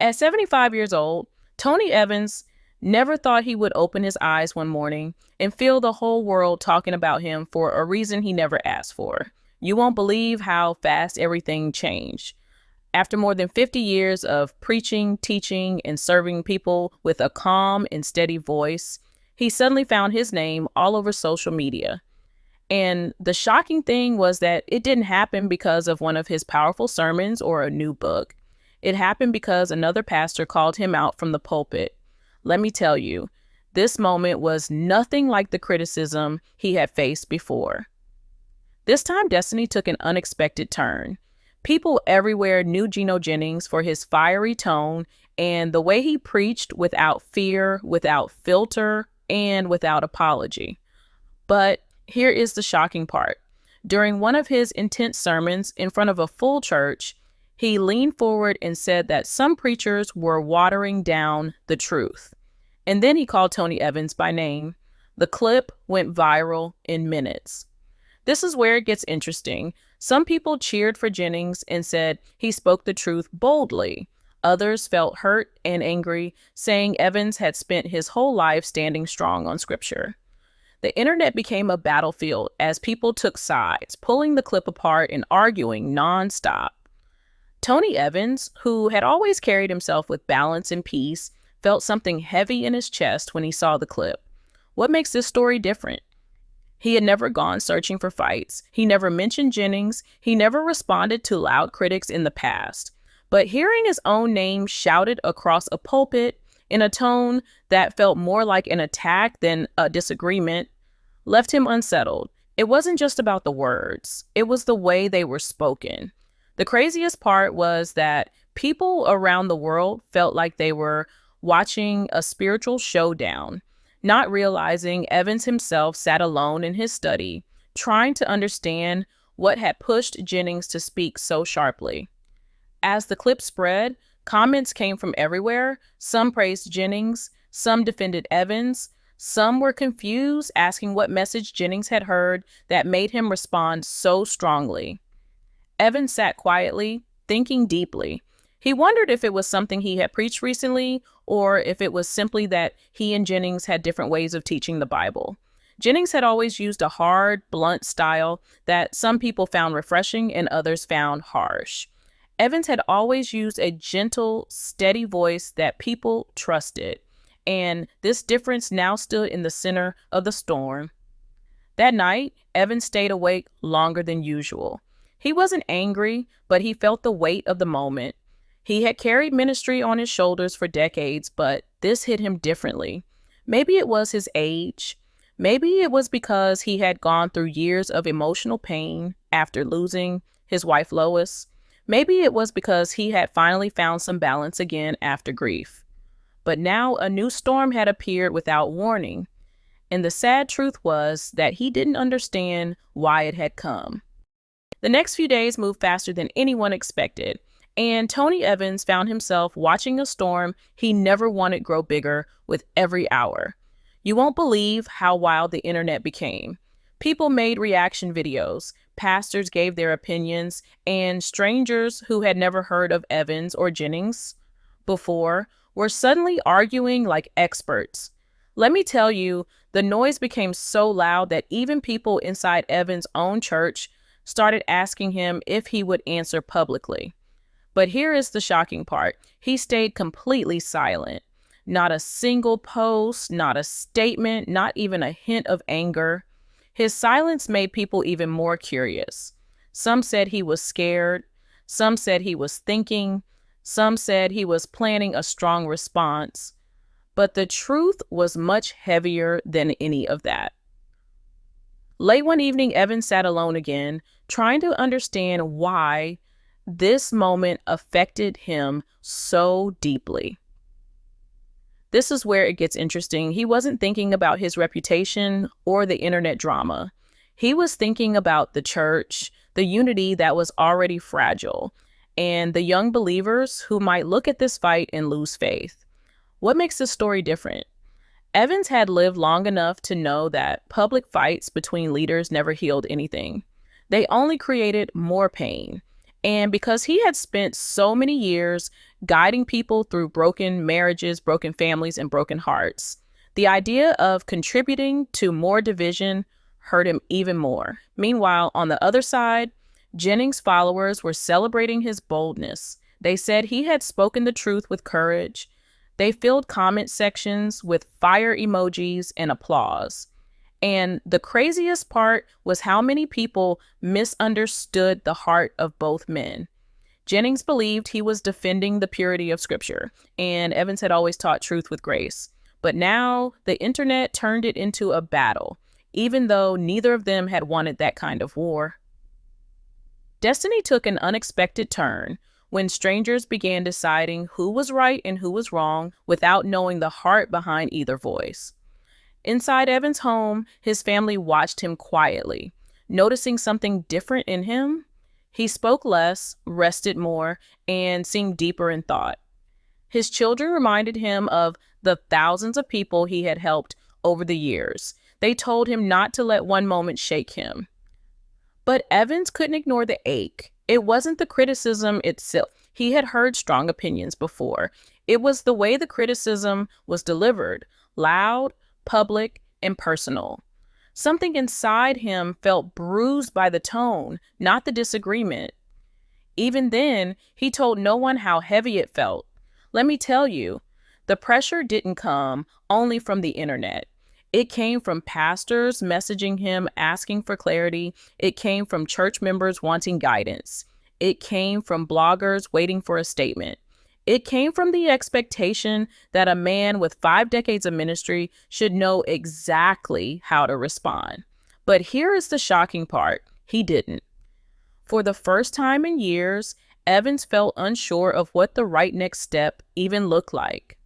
At 75 years old, Tony Evans never thought he would open his eyes one morning and feel the whole world talking about him for a reason he never asked for. You won't believe how fast everything changed. After more than 50 years of preaching, teaching, and serving people with a calm and steady voice, he suddenly found his name all over social media. And the shocking thing was that it didn't happen because of one of his powerful sermons or a new book. It happened because another pastor called him out from the pulpit. Let me tell you, this moment was nothing like the criticism he had faced before. This time, destiny took an unexpected turn. People everywhere knew Gino Jennings for his fiery tone and the way he preached without fear, without filter, and without apology. But here is the shocking part. During one of his intense sermons in front of a full church, he leaned forward and said that some preachers were watering down the truth. And then he called Tony Evans by name. The clip went viral in minutes. This is where it gets interesting. Some people cheered for Jennings and said he spoke the truth boldly. Others felt hurt and angry, saying Evans had spent his whole life standing strong on scripture. The internet became a battlefield as people took sides, pulling the clip apart and arguing nonstop. Tony Evans, who had always carried himself with balance and peace, felt something heavy in his chest when he saw the clip. What makes this story different? He had never gone searching for fights. He never mentioned Jennings. He never responded to loud critics in the past. But hearing his own name shouted across a pulpit in a tone that felt more like an attack than a disagreement left him unsettled. It wasn't just about the words. It was the way they were spoken. The craziest part was that people around the world felt like they were watching a spiritual showdown. Not realizing Evans himself sat alone in his study, trying to understand what had pushed Jennings to speak so sharply. As the clip spread, comments came from everywhere. Some praised Jennings, some defended Evans, some were confused, asking what message Jennings had heard that made him respond so strongly. Evans sat quietly, thinking deeply. He wondered if it was something he had preached recently or if it was simply that he and Jennings had different ways of teaching the Bible. Jennings had always used a hard, blunt style that some people found refreshing and others found harsh. Evans had always used a gentle, steady voice that people trusted, and this difference now stood in the center of the storm. That night, Evans stayed awake longer than usual. He wasn't angry, but he felt the weight of the moment. He had carried ministry on his shoulders for decades, but this hit him differently. Maybe it was his age. Maybe it was because he had gone through years of emotional pain after losing his wife Lois. Maybe it was because he had finally found some balance again after grief. But now a new storm had appeared without warning, and the sad truth was that he didn't understand why it had come. The next few days moved faster than anyone expected, and Tony Evans found himself watching a storm he never wanted grow bigger with every hour. You won't believe how wild the internet became. People made reaction videos, pastors gave their opinions, and strangers who had never heard of Evans or Jennings before were suddenly arguing like experts. Let me tell you, the noise became so loud that even people inside Evans' own church started asking him if he would answer publicly. But here is the shocking part. He stayed completely silent. Not a single post, not a statement, not even a hint of anger. His silence made people even more curious. Some said he was scared. Some said he was thinking. Some said he was planning a strong response. But the truth was much heavier than any of that. Late one evening, Evans sat alone again, trying to understand why this moment affected him so deeply. This is where it gets interesting. He wasn't thinking about his reputation or the internet drama. He was thinking about the church, the unity that was already fragile, and the young believers who might look at this fight and lose faith. What makes this story different? Evans had lived long enough to know that public fights between leaders never healed anything. They only created more pain. And because he had spent so many years guiding people through broken marriages, broken families, and broken hearts, the idea of contributing to more division hurt him even more. Meanwhile, on the other side, Jennings' followers were celebrating his boldness. They said he had spoken the truth with courage. They filled comment sections with fire emojis and applause. And the craziest part was how many people misunderstood the heart of both men. Jennings believed he was defending the purity of Scripture, and Evans had always taught truth with grace. But now the internet turned it into a battle, even though neither of them had wanted that kind of war. Destiny took an unexpected turn when strangers began deciding who was right and who was wrong without knowing the heart behind either voice. Inside Evan's home, his family watched him quietly, noticing something different in him. He spoke less, rested more, and seemed deeper in thought. His children reminded him of the thousands of people he had helped over the years. They told him not to let one moment shake him. But Evans couldn't ignore the ache. It wasn't the criticism itself. He had heard strong opinions before. It was the way the criticism was delivered, loud, public, and personal. Something inside him felt bruised by the tone, not the disagreement. Even then, he told no one how heavy it felt. Let me tell you, the pressure didn't come only from the internet. It came from pastors messaging him, asking for clarity. It came from church members wanting guidance. It came from bloggers waiting for a statement. It came from the expectation that a man with 5 decades of ministry should know exactly how to respond. But here is the shocking part. He didn't. For the first time in years, Evans felt unsure of what the right next step even looked like.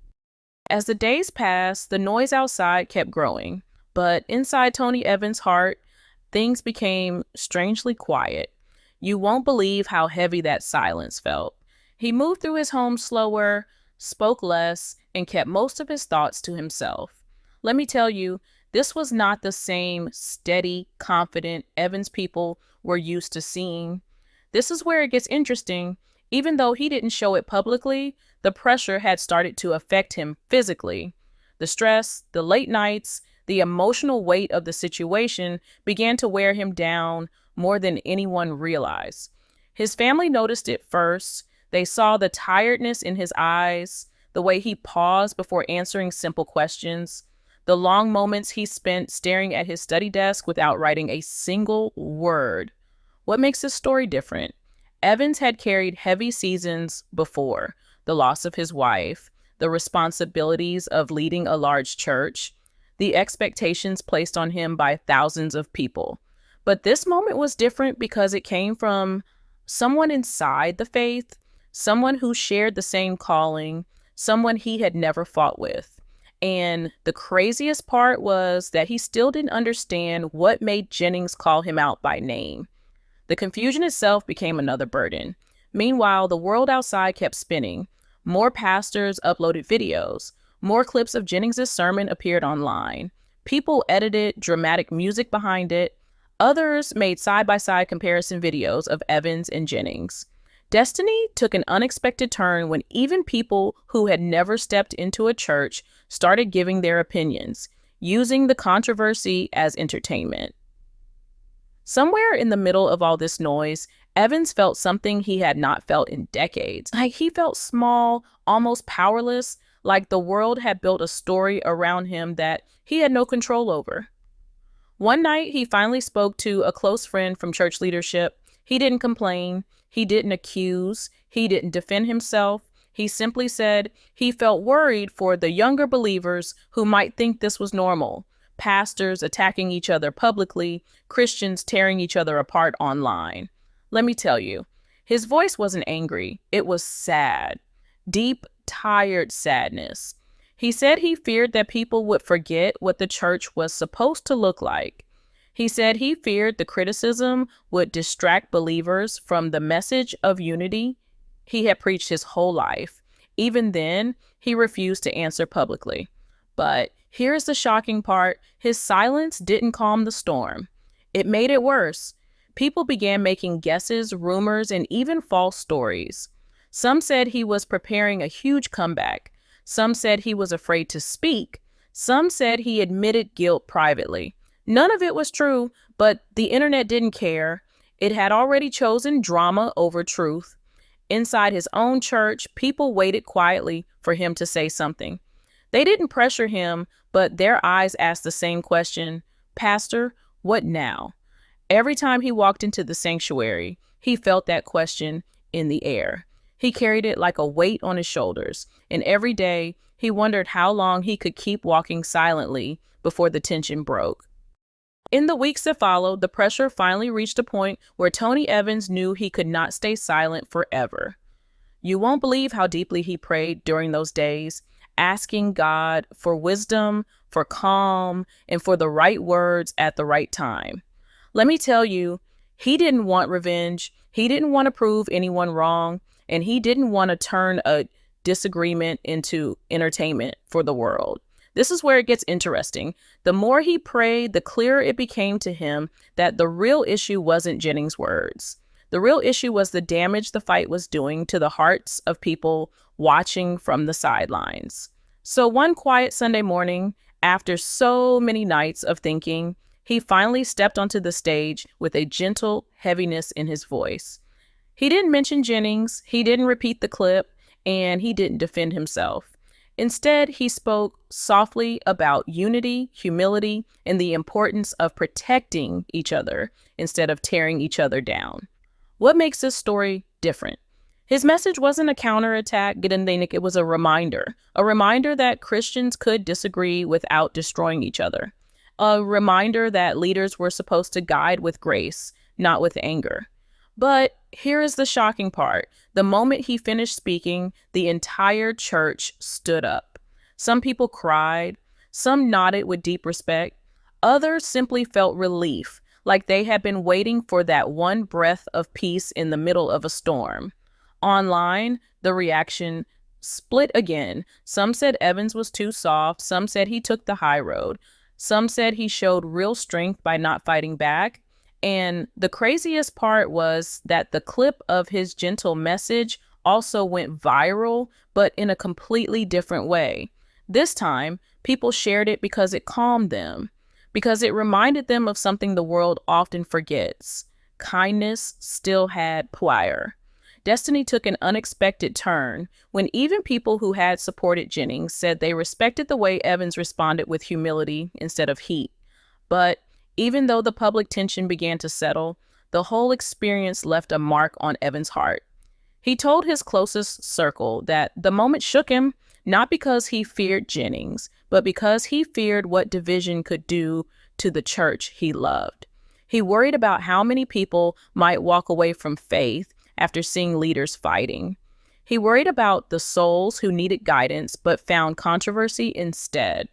As the days passed, the noise outside kept growing. But inside Tony Evans' heart, things became strangely quiet. You won't believe how heavy that silence felt. He moved through his home slower, spoke less, and kept most of his thoughts to himself. Let me tell you, this was not the same steady, confident Evans people were used to seeing. This is where it gets interesting. Even though he didn't show it publicly, the pressure had started to affect him physically. The stress, the late nights, the emotional weight of the situation began to wear him down more than anyone realized. His family noticed it first. They saw the tiredness in his eyes, the way he paused before answering simple questions, the long moments he spent staring at his study desk without writing a single word. What makes this story different? Evans had carried heavy seasons before: the loss of his wife, the responsibilities of leading a large church, the expectations placed on him by thousands of people. But this moment was different because it came from someone inside the faith, someone who shared the same calling, someone he had never fought with. And the craziest part was that he still didn't understand what made Jennings call him out by name. The confusion itself became another burden. Meanwhile, the world outside kept spinning. More pastors uploaded videos. More clips of Jennings' sermon appeared online. People edited dramatic music behind it. Others made side-by-side comparison videos of Evans and Jennings. Destiny took an unexpected turn when even people who had never stepped into a church started giving their opinions, using the controversy as entertainment. Somewhere in the middle of all this noise, Evans felt something he had not felt in decades. Like he felt small, almost powerless, like the world had built a story around him that he had no control over. One night, he finally spoke to a close friend from church leadership. He didn't complain. He didn't accuse. He didn't defend himself. He simply said he felt worried for the younger believers who might think this was normal. Pastors attacking each other publicly, Christians tearing each other apart online. Let me tell you, his voice wasn't angry. It was sad. Deep, tired sadness. He said he feared that people would forget what the church was supposed to look like. He said he feared the criticism would distract believers from the message of unity he had preached his whole life. Even then, he refused to answer publicly. But here's the shocking part. His silence didn't calm the storm. It made it worse. People began making guesses, rumors, and even false stories. Some said he was preparing a huge comeback. Some said he was afraid to speak. Some said he admitted guilt privately. None of it was true, but the internet didn't care. It had already chosen drama over truth. Inside his own church, people waited quietly for him to say something. They didn't pressure him, but their eyes asked the same question, "Pastor, what now?" Every time he walked into the sanctuary, he felt that question in the air. He carried it like a weight on his shoulders, and every day he wondered how long he could keep walking silently before the tension broke. In the weeks that followed, the pressure finally reached a point where Tony Evans knew he could not stay silent forever. You won't believe how deeply he prayed during those days, asking God for wisdom, for calm, and for the right words at the right time. Let me tell you, he didn't want revenge. He didn't want to prove anyone wrong, and he didn't want to turn a disagreement into entertainment for the world. This is where it gets interesting. The more he prayed, the clearer it became to him that the real issue wasn't Jennings' words. The real issue was the damage the fight was doing to the hearts of people watching from the sidelines. So one quiet Sunday morning, after so many nights of thinking, he finally stepped onto the stage with a gentle heaviness in his voice. He didn't mention Jennings, he didn't repeat the clip, and he didn't defend himself. Instead, he spoke softly about unity, humility, and the importance of protecting each other instead of tearing each other down. What makes this story different? His message wasn't a counterattack, it was a reminder that Christians could disagree without destroying each other. A reminder that leaders were supposed to guide with grace, not with anger. But here is the shocking part. The moment he finished speaking, the entire church stood up. Some people cried, some nodded with deep respect, others simply felt relief, like they had been waiting for that one breath of peace in the middle of a storm. Online, the reaction split again. Some said Evans was too soft, some said he took the high road, some said he showed real strength by not fighting back. And the craziest part was that the clip of his gentle message also went viral, but in a completely different way. This time, people shared it because it calmed them, because it reminded them of something the world often forgets. Kindness still had power. Destiny took an unexpected turn when even people who had supported Jennings said they respected the way Evans responded with humility instead of heat. But even though the public tension began to settle, the whole experience left a mark on Evans' heart. He told his closest circle that the moment shook him, not because he feared Jennings, but because he feared what division could do to the church he loved. He worried about how many people might walk away from faith after seeing leaders fighting. He worried about the souls who needed guidance but found controversy instead.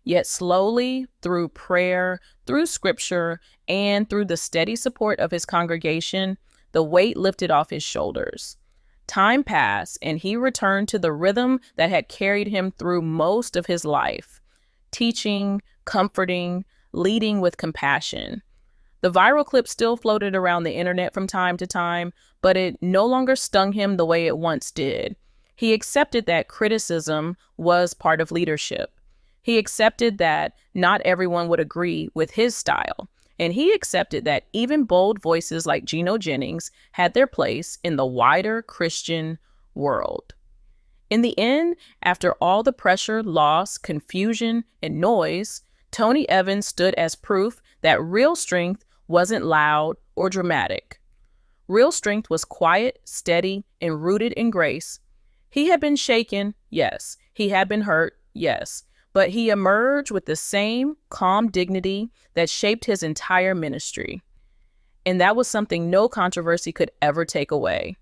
Yet slowly, through prayer, through scripture, and through the steady support of his congregation, the weight lifted off his shoulders. Time passed, and he returned to the rhythm that had carried him through most of his life, teaching, comforting, leading with compassion. The viral clip still floated around the internet from time to time, but it no longer stung him the way it once did. He accepted that criticism was part of leadership. He accepted that not everyone would agree with his style, and he accepted that even bold voices like Gino Jennings had their place in the wider Christian world. In the end, after all the pressure, loss, confusion, and noise, Tony Evans stood as proof that real strength wasn't loud or dramatic. Real strength was quiet, steady, and rooted in grace. He had been shaken, yes. He had been hurt, yes. But he emerged with the same calm dignity that shaped his entire ministry. And that was something no controversy could ever take away.